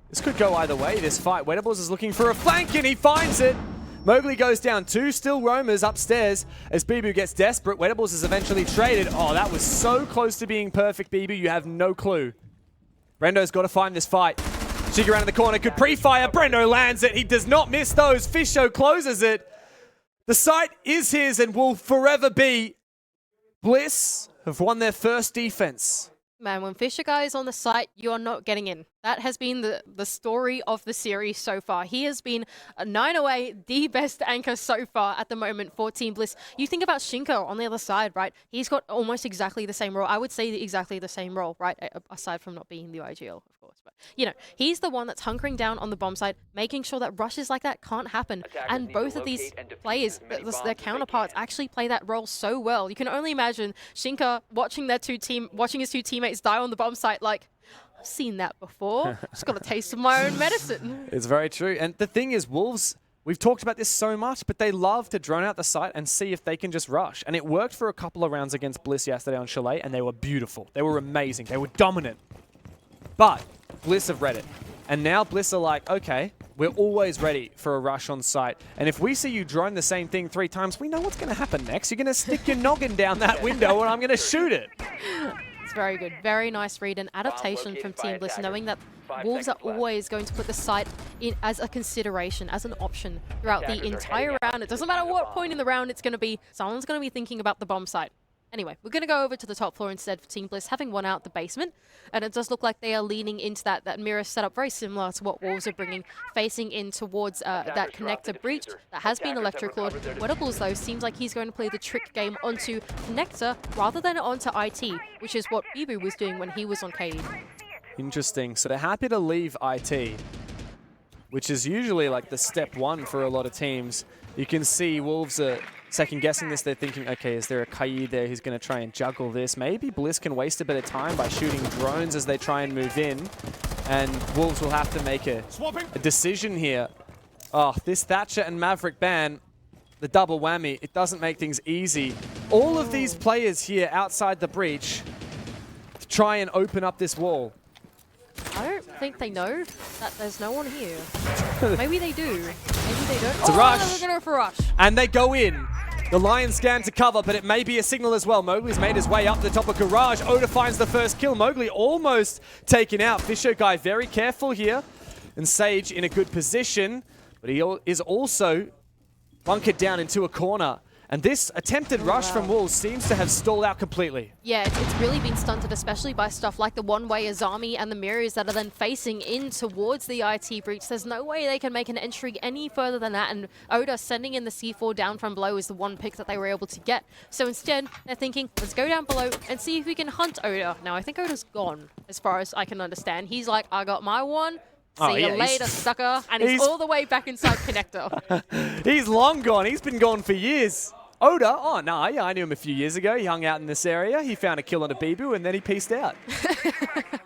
Speaker 2: This could go either way, this fight. Wedables is looking for a flank and he finds it. Mowgli goes down, 2 still roamers upstairs as Bibu gets desperate. Wedables is eventually traded. Oh, that was so close to being perfect, Bibu. You have no clue. Brendo's got to find this fight. Chica around the corner, could pre-fire. Brendo lands it. He does not miss those. Fisho closes it. The site is his and will forever be. Bliss have won their first defense.
Speaker 1: Man, when Fisher Guy is on the site, you are not getting in. That has been the story of the series so far. He has been a 908, the best anchor so far at the moment for Team Bliss. You think about Shinko on the other side, right? He's got almost exactly the same role. I would say exactly the same role, right? Aside from not being the IGL, of course. But, you know, he's the one that's hunkering down on the bomb site, making sure that rushes like that can't happen. And both of these players, their counterparts, actually play that role so well. You can only imagine Shinka watching his two teammates die on the bomb site like, I've seen that before. Just got a taste of my own medicine.
Speaker 2: It's very true. And the thing is, Wolves, we've talked about this so much, but they love to drone out the site and see if they can just rush. And it worked for a couple of rounds against Bliss yesterday on Chalet, and they were beautiful. They were amazing. They were dominant. But Bliss have read it. And now Bliss are like, okay, we're always ready for a rush on site. And if we see you drone the same thing 3 times, we know what's going to happen next. You're going to stick your noggin down that window and I'm going to shoot it.
Speaker 1: It's very good. Very nice read and adaptation from Team Bliss, knowing that Wolves are always going to put the site in as a consideration, as an option throughout the entire round. It doesn't matter what point in the round it's going to be. Someone's going to be thinking about the bomb site. Anyway, we're going to go over to the top floor instead for Team Bliss, having won out the basement. And it does look like they are leaning into that mirror setup, very similar to what Wolves are bringing, facing in towards that connector breach that has been electroclawed. Wedables, though, seems like he's going to play the trick game onto connector rather than onto IT, which is what Bibu was doing when he was on Cade.
Speaker 2: Interesting. So they're happy to leave IT, which is usually like the step 1 for a lot of teams. You can see Wolves are second-guessing this. They're thinking, okay, is there a Kaid there who's going to try and juggle this? Maybe Bliss can waste a bit of time by shooting drones as they try and move in. And Wolves will have to make a decision here. Oh, this Thatcher and Maverick ban, the double whammy, it doesn't make things easy. All of these players here outside the breach to try and open up this wall.
Speaker 1: I don't think they know that there's no one here. Maybe they do. Maybe they don't.
Speaker 2: It's a rush.
Speaker 1: They're going to go for a rush.
Speaker 2: And they go in. The Lions scan to cover, but it may be a signal as well. Mowgli's made his way up the top of Garage. Oda finds the first kill. Mowgli almost taken out. Fisher Guy very careful here. And Sage in a good position, but he is also bunkered down into a corner. And this attempted rush from Wolves seems to have stalled out completely.
Speaker 1: Yeah, it's really been stunted, especially by stuff like the one-way Azami and the mirrors that are then facing in towards the IT breach. There's no way they can make an entry any further than that, and Oda sending in the C4 down from below is the one pick that they were able to get. So instead, they're thinking, let's go down below and see if we can hunt Oda. Now, I think Oda's gone, as far as I can understand. He's like, I got my one. See you later, sucker. And he's all the way back inside connector.
Speaker 2: He's long gone. He's been gone for years. Oda, oh no, yeah, I knew him a few years ago. He hung out in this area. He found a kill on a Bibu and then he pieced out.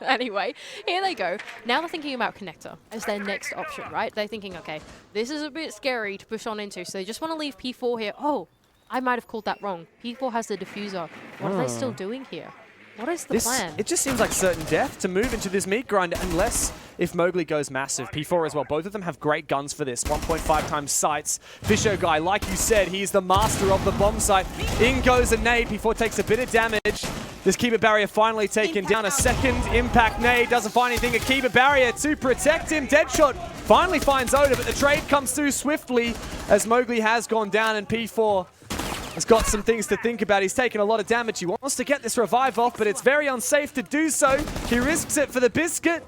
Speaker 1: Anyway, here they go. Now they're thinking about connector as their next option, right? They're thinking, okay, this is a bit scary to push on into, so they just want to leave P4 here. Oh, I might have called that wrong. P4 has the diffuser. What are they still doing here? What is the plan?
Speaker 2: It just seems like certain death to move into this meat grinder unless if Mowgli goes massive. P4 as well. Both of them have great guns for this. 1.5 times sights. Fisher Guy, like you said, he's the master of the bomb site. In goes a nade. P4 takes a bit of damage. This Keeper Barrier finally taken down. A second impact nade. Doesn't find anything. A Keeper Barrier to protect him. Deadshot finally finds Oda, but the trade comes through swiftly as Mowgli has gone down and P4 has got some things to think about. He's taken a lot of damage. He wants to get this revive off, but it's very unsafe to do so. He risks it for the biscuit,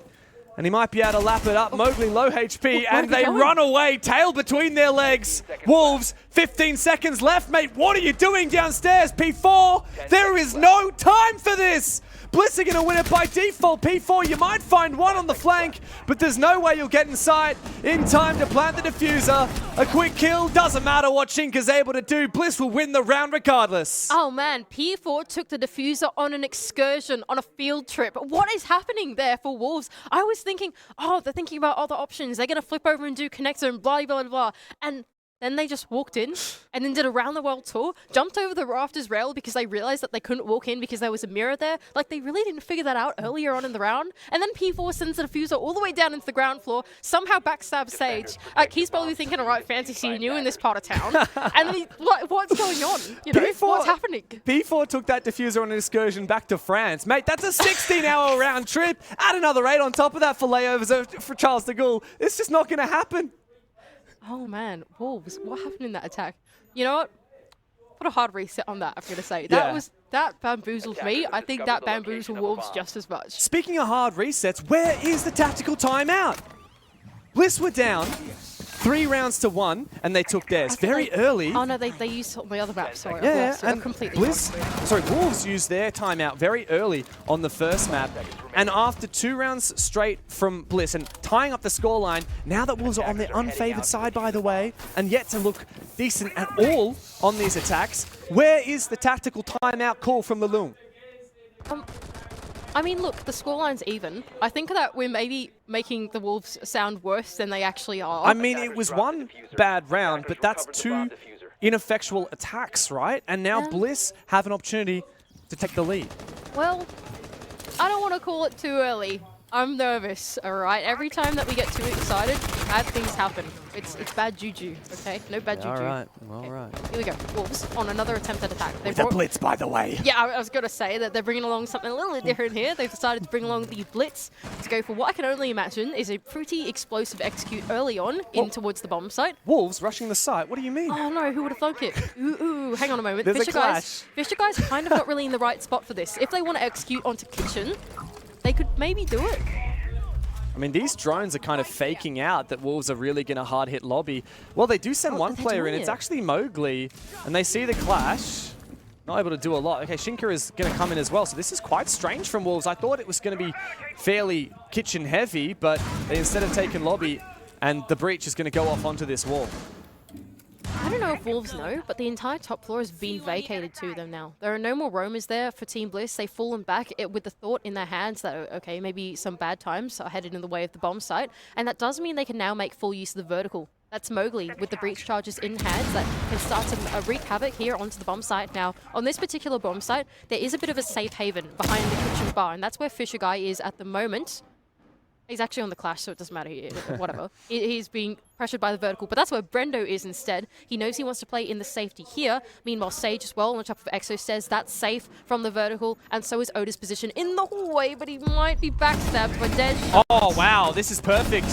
Speaker 2: and he might be able to lap it up. Mowgli low HP, and they run away, tail between their legs. Wolves, 15 seconds left, mate. What are you doing downstairs, P4? There is no time for this. Bliss are going to win it by default. P4, you might find one on the flank, but there's no way you'll get inside in time to plant the diffuser. A quick kill, doesn't matter what Shinka's able to do. Bliss will win the round regardless.
Speaker 1: Oh man, P4 took the diffuser on an excursion, on a field trip. What is happening there for Wolves? I was thinking, oh, they're thinking about other options. They're going to flip over and do connector and blah, blah, blah. And then they just walked in and then did a round the world tour, jumped over the rafters rail because they realized that they couldn't walk in because there was a mirror there. Like, they really didn't figure that out earlier on in the round. And then P4 sends the diffuser all the way down into the ground floor, somehow backstabs Sage. He's probably thinking, all right, fantasy new in this part of town. And then what's going on? You know, what's happening?
Speaker 2: P4 took that diffuser on an excursion back to France. Mate, that's a 16-hour round trip. Add another 8 on top of that for layovers for Charles de Gaulle. It's just not going to happen.
Speaker 1: Oh man, Wolves, what happened in that attack? You know what? Put a hard reset on that, I'm going to say. That that bamboozled me, I think that bamboozled Wolves just as much.
Speaker 2: Speaking of hard resets, where is the tactical timeout? Bliss were down 3 rounds to 1, and they took theirs very early.
Speaker 1: Oh no, they used my other map. Sorry,
Speaker 2: Yeah,
Speaker 1: I'm
Speaker 2: and
Speaker 1: completely
Speaker 2: Bliss,
Speaker 1: wrong.
Speaker 2: sorry, Wolves used their timeout very early on the first map, and after 2 rounds straight from Bliss and tying up the scoreline, now that Wolves are on their unfavored side, by the way, and yet to look decent at all on these attacks, where is the tactical timeout call from the Loom?
Speaker 1: I mean, look, the scoreline's even. I think that we're maybe making the Wolves sound worse than they actually are.
Speaker 2: I mean, it was 1 bad round, but that's 2 ineffectual attacks, right? And now Bliss have an opportunity to take the lead.
Speaker 1: Well, I don't want to call it too early. I'm nervous, all right? Every time that we get too excited, bad things happen. It's bad juju, okay? No bad juju.
Speaker 2: All right, all right.
Speaker 1: Here we go. Wolves on another attempted attack. They
Speaker 2: With the Blitz, by the way.
Speaker 1: Yeah, I was going to say that they're bringing along something a little bit different here. They've decided to bring along the Blitz to go for what I can only imagine is a pretty explosive execute early on in towards the bomb site.
Speaker 2: Wolves rushing the site, what do you mean?
Speaker 1: Oh no, who would have thunk it? Ooh, hang on a moment.
Speaker 2: There's a
Speaker 1: Fisher
Speaker 2: clash.
Speaker 1: Guys kind of not really in the right spot for this. If they want to execute onto Kitchen, they could maybe do it.
Speaker 2: I mean, these drones are kind of faking out that Wolves are really going to hard hit lobby. Well, they do send one player in. It's actually Mowgli, and they see the clash. Not able to do a lot. Okay, Shinka is going to come in as well, so this is quite strange from Wolves. I thought it was going to be fairly kitchen heavy, but they instead have taken lobby, and the breach is going to go off onto this wall.
Speaker 1: I don't know if Wolves know, but the entire top floor has been vacated to them now. There are no more roamers there for Team Bliss. They've fallen back with the thought in their hands that, okay, maybe some bad times are headed in the way of the bomb site. And that does mean they can now make full use of the vertical. That's Mowgli with the breach charges in hands that can start to wreak havoc here onto the bomb site. Now, on this particular bomb site, there is a bit of a safe haven behind the kitchen bar, and that's where Fisher Guy is at the moment. He's actually on the clash, so it doesn't matter. Whatever. He's being pressured by the vertical, but that's where Brendo is instead. He knows he wants to play in the safety here. Meanwhile, Sage as well on top of Exo says that's safe from the vertical, and so is Oda's position in the hallway, but he might be backstabbed by Deadshot.
Speaker 2: Oh, wow, this is perfect.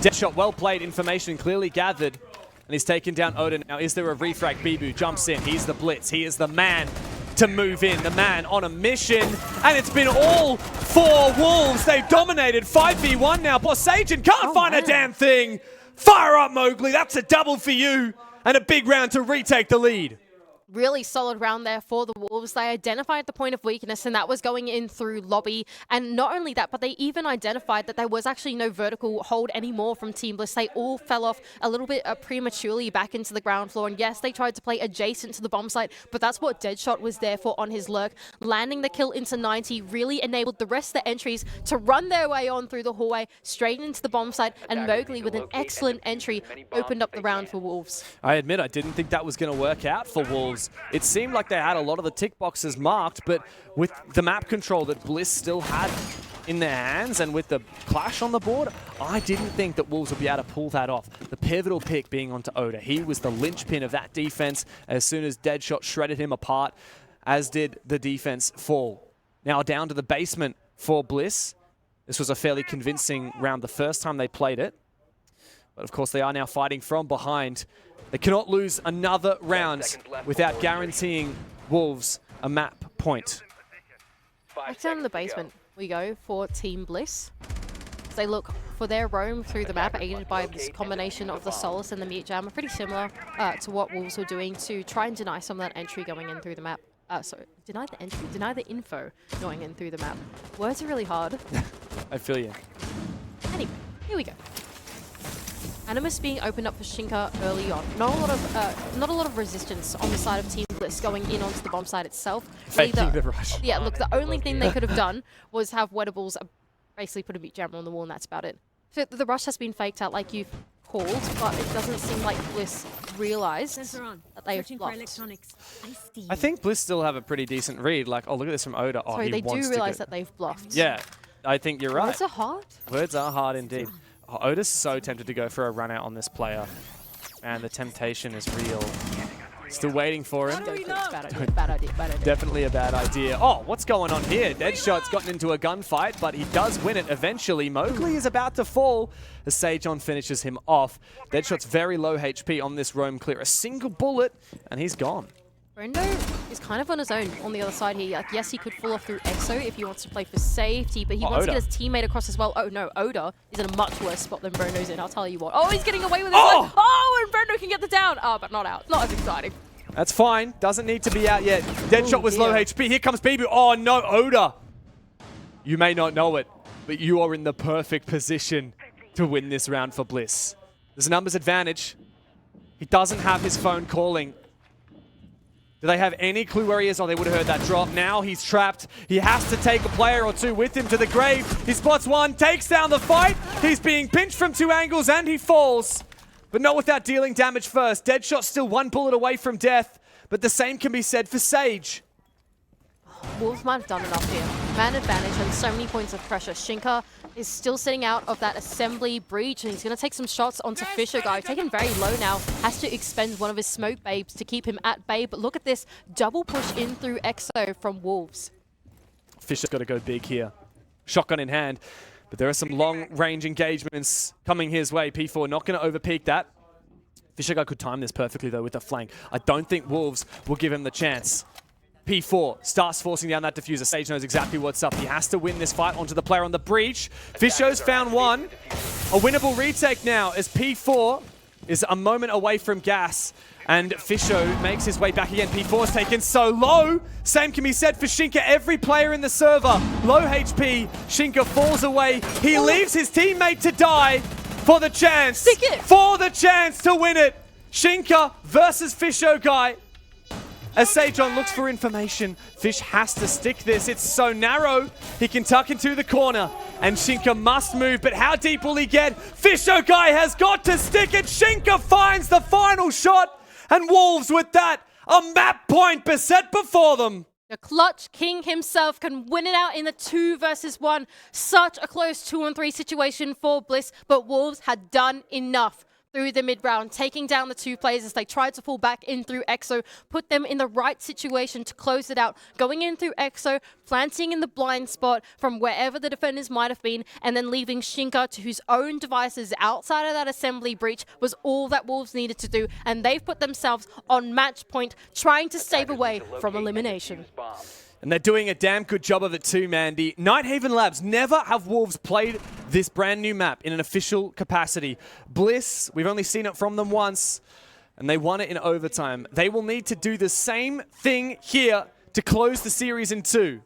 Speaker 2: Deadshot, well played, information clearly gathered. And he's taken down Oda. Now, is there a refrag? Bibu jumps in. He's the Blitz. He is the man to move in, the man on a mission, and it's been all for Wolves. They've dominated 5v1 now. Bosajan can't find a damn thing. Fire up, Mowgli. That's a double for you, and a big round to retake the lead.
Speaker 1: Really solid round there for the Wolves. They identified the point of weakness, and that was going in through lobby. And not only that, but they even identified that there was actually no vertical hold anymore from Team Bliss. They all fell off a little bit prematurely back into the ground floor. And yes, they tried to play adjacent to the bomb site, but that's what Deadshot was there for on his lurk. Landing the kill into 90 really enabled the rest of the entries to run their way on through the hallway, straight into the bomb site. And Mowgli, with an excellent entry, opened up the round for Wolves.
Speaker 2: I admit I didn't think that was going to work out for Wolves. It seemed like they had a lot of the tick boxes marked, but with the map control that Bliss still had in their hands and with the clash on the board, I didn't think that Wolves would be able to pull that off. The pivotal pick being onto Oda. He was the linchpin of that defense as soon as Deadshot shredded him apart, as did the defense fall. Now down to the basement for Bliss. This was a fairly convincing round the first time they played it. But of course they are now fighting from behind. They cannot lose another round without guaranteeing Wolves a map point.
Speaker 1: Back down in the basement we go for Team Bliss. As they look for their roam through the map, aided by this combination of the Solace and the Mute Jammer, pretty similar to what Wolves were doing to try and deny some of that entry going in through the map. Sorry, deny the entry, deny the info going in through the map. Words are really hard.
Speaker 2: I feel you.
Speaker 1: Anyway, here we go. Animus being opened up for Shinka early on. Not a lot of resistance on the side of Team Bliss going in onto the bomb site itself.
Speaker 2: Faking the rush.
Speaker 1: Yeah, look, the only thing they could have done was have Wettables basically put a Mute Jammer on the wall, and that's about it. So the rush has been faked out like you've called, but it doesn't seem like Bliss realised that they've bluffed.
Speaker 2: I think Bliss still have a pretty decent read. Like, oh, look at this from Oda. Oh,
Speaker 1: Sorry, they do realise
Speaker 2: that
Speaker 1: they've bluffed.
Speaker 2: Yeah, I think you're right.
Speaker 1: Words are hard.
Speaker 2: Words are hard indeed. Oh, Oda's so tempted to go for a run out on this player. And the temptation is real. Still waiting for him.
Speaker 1: Bad idea.
Speaker 2: Definitely a bad idea. Oh, what's going on here? Deadshot's gotten into a gunfight, but he does win it eventually. Mowgli is about to fall as Sajon finishes him off. Deadshot's very low HP on this roam clear. A single bullet, and he's gone.
Speaker 1: Brendo is kind of on his own on the other side here. Like, yes, he could fall off through Exo if he wants to play for safety, but he wants to get his teammate across as well. Oh no, Oda is in a much worse spot than Brendo's in, I'll tell you what. Oh, he's getting away with this one. Oh, and Brendo can get the down. Oh, but not out. Not as exciting.
Speaker 2: That's fine. Doesn't need to be out yet. Deadshot was low HP. Here comes BB. Oh no, Oda. You may not know it, but you are in the perfect position to win this round for Bliss. There's a numbers advantage. He doesn't have his phone calling. Do they have any clue where he is? Oh, they would have heard that drop. Now he's trapped. He has to take a player or two with him to the grave. He spots one, takes down the fight. He's being pinched from 2 angles and he falls. But not without dealing damage first. Deadshot still 1 bullet away from death. But the same can be said for Sage.
Speaker 1: Wolves might have done enough here. Man advantage and so many points of pressure. Shinka is still sitting out of that assembly breach and he's going to take some shots onto Fisher Guy. Taken very low now. Has to expend one of his smoke babes to keep him at bay. But look at this double push in through Exo from Wolves.
Speaker 2: Fisher's got to go big here. Shotgun in hand. But there are some long-range engagements coming his way. P4 not going to overpeak that. Fisher Guy could time this perfectly though with the flank. I don't think Wolves will give him the chance. P4 starts forcing down that diffuser. Sage knows exactly what's up. He has to win this fight onto the player on the breach. Fisho's found one. A winnable retake now as P4 is a moment away from gas. And Fisho makes his way back again. P4's taken so low. Same can be said for Shinka. Every player in the server, low HP. Shinka falls away. He leaves his teammate to die for the chance. For the chance to win it. Shinka versus Fisho Guy. As Sajon looks for information, Fish has to stick this. It's so narrow. He can tuck into the corner, and Shinka must move. But how deep will he get? Fisho Guy has got to stick it. Shinka finds the final shot, and Wolves with that, a map point beset before them.
Speaker 1: The Clutch King himself can win it out in the 2 versus 1. Such a close 2-on-3 situation for Bliss, but Wolves had done enough through the mid-round, taking down the 2 players as they tried to fall back in through Exo, put them in the right situation to close it out, going in through Exo, planting in the blind spot from wherever the defenders might have been, and then leaving Shinka to whose own devices outside of that assembly breach was all that Wolves needed to do, and they've put themselves on match point, trying to stave away from elimination.
Speaker 2: And they're doing a damn good job of it too, Mandy. Nighthaven Labs, never have Wolves played this brand new map in an official capacity. Bliss, we've only seen it from them once, and they won it in overtime. They will need to do the same thing here to close the series in 2.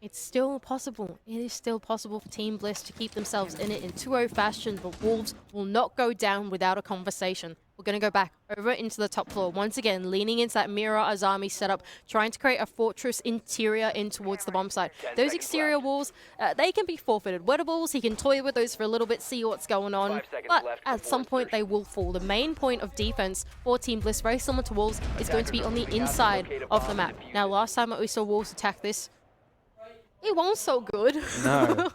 Speaker 1: It's still possible. It is still possible for Team Bliss to keep themselves in it in 2-0 fashion, but Wolves will not go down without a conversation. We're going to go back over into the top floor. Once again, leaning into that Mirror Azami setup, trying to create a fortress interior in towards the bomb site. Those exterior walls, they can be forfeited. Wettables, he can toy with those for a little bit, see what's going on. But at some point, they will fall. The main point of defense for Team Bliss, very similar to Wolves, is going to be on the inside of the map. Now, last time that we saw Wolves attack this, it wasn't so good.
Speaker 2: No.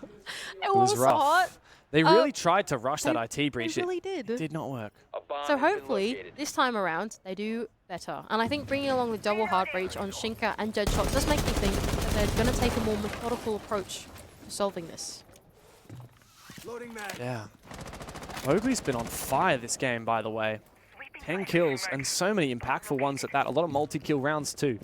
Speaker 1: It was
Speaker 2: rough.
Speaker 1: hot.
Speaker 2: They really tried to rush that IT breach.
Speaker 1: They really did.
Speaker 2: It did not work.
Speaker 1: So hopefully, this time around, they do better. And I think bringing along the double hard breach on Shinka and Deadshot does make me think that they're going to take a more methodical approach to solving this.
Speaker 2: Yeah. Mowgli's been on fire this game, by the way. 10 kills and so many impactful ones at that. A lot of multi-kill rounds too.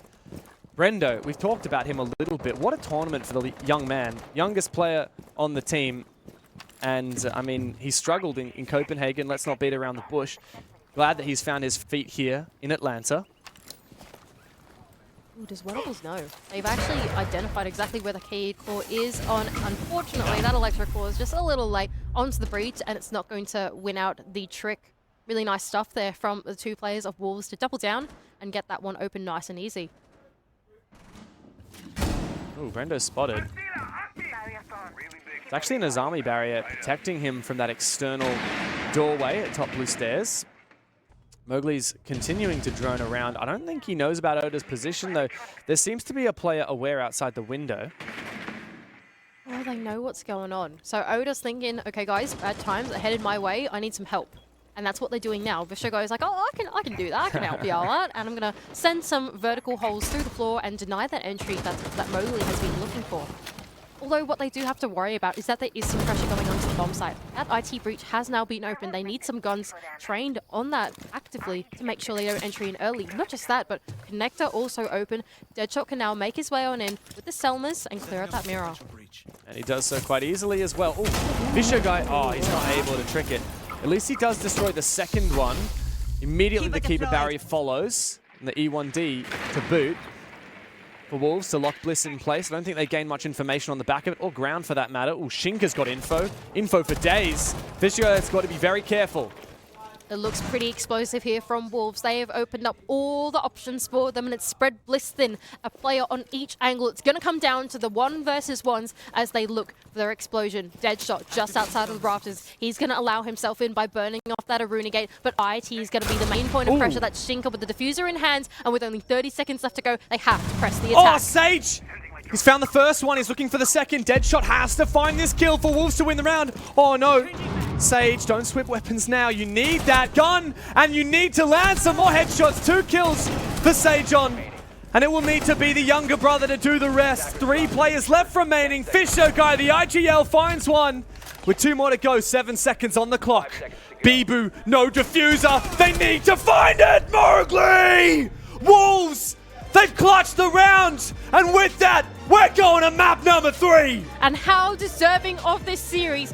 Speaker 2: Brendo, we've talked about him a little bit. What a tournament for the young man. Youngest player on the team. And, I mean, he struggled in Copenhagen. Let's not beat around the bush. Glad that he's found his feet here in Atlanta.
Speaker 1: Ooh, does Wettables know? They've actually identified exactly where the Cade core is on. Unfortunately, that electric core is just a little late onto the breach, and it's not going to win out the trick. Really nice stuff there from the 2 players of Wolves to double down and get that one open nice and easy.
Speaker 2: Ooh, Brendo's spotted. It's actually an Azami barrier protecting him from that external doorway at top blue stairs. Mowgli's continuing to drone around. I don't think he knows about Oda's position, though. There seems to be a player aware outside the window.
Speaker 1: Oh, they know what's going on. So Oda's thinking, okay, guys, bad times are headed my way. I need some help. And that's what they're doing now. Visho goes like, oh, I can do that. I can help you all out. And I'm going to send some vertical holes through the floor and deny that entry that Mowgli has been looking for. Although what they do have to worry about is that there is some pressure going onto the bomb site. That IT breach has now been opened. They need some guns trained on that actively to make sure they don't enter in early. Not just that, but connector also open. Deadshot can now make his way on in with the Selmas and clear out that mirror.
Speaker 2: And he does so quite easily as well. Oh, Fisher guy, oh, he's not able to trick it. At least he does destroy the second one. Immediately the Keeper barrier follows. And the E1D to boot. For Wolves to lock Bliss in place. I don't think they gain much information on the back of it, or ground for that matter. Oh, Shinka's got info. Info for days. Fisher has got to be very careful.
Speaker 1: It looks pretty explosive here from Wolves. They have opened up all the options for them, and it's spread Bliss thin. A player on each angle. It's going to come down to the 1 versus 1s as they look for their explosion. Deadshot just outside of the rafters. He's going to allow himself in by burning off that Aruna gate, but IT is going to be the main point of pressure. That's Shinka with the diffuser in hand, and with only 30 seconds left to go, they have to press the attack.
Speaker 2: Oh, Sage! He's found the first one. He's looking for the second. Deadshot has to find this kill for Wolves to win the round. Oh, no. Sage, don't swip weapons now. You need that gun, and you need to land some more headshots. 2 kills for Sage on. And it will need to be the younger brother to do the rest. 3 players left remaining. Fisher guy, the IGL, finds one. With 2 more to go, 7 seconds on the clock. Bibu, no diffuser. They need to find it, Mowgli! Wolves! They've clutched the round, and with that, we're going to map number 3.
Speaker 1: And how deserving of this series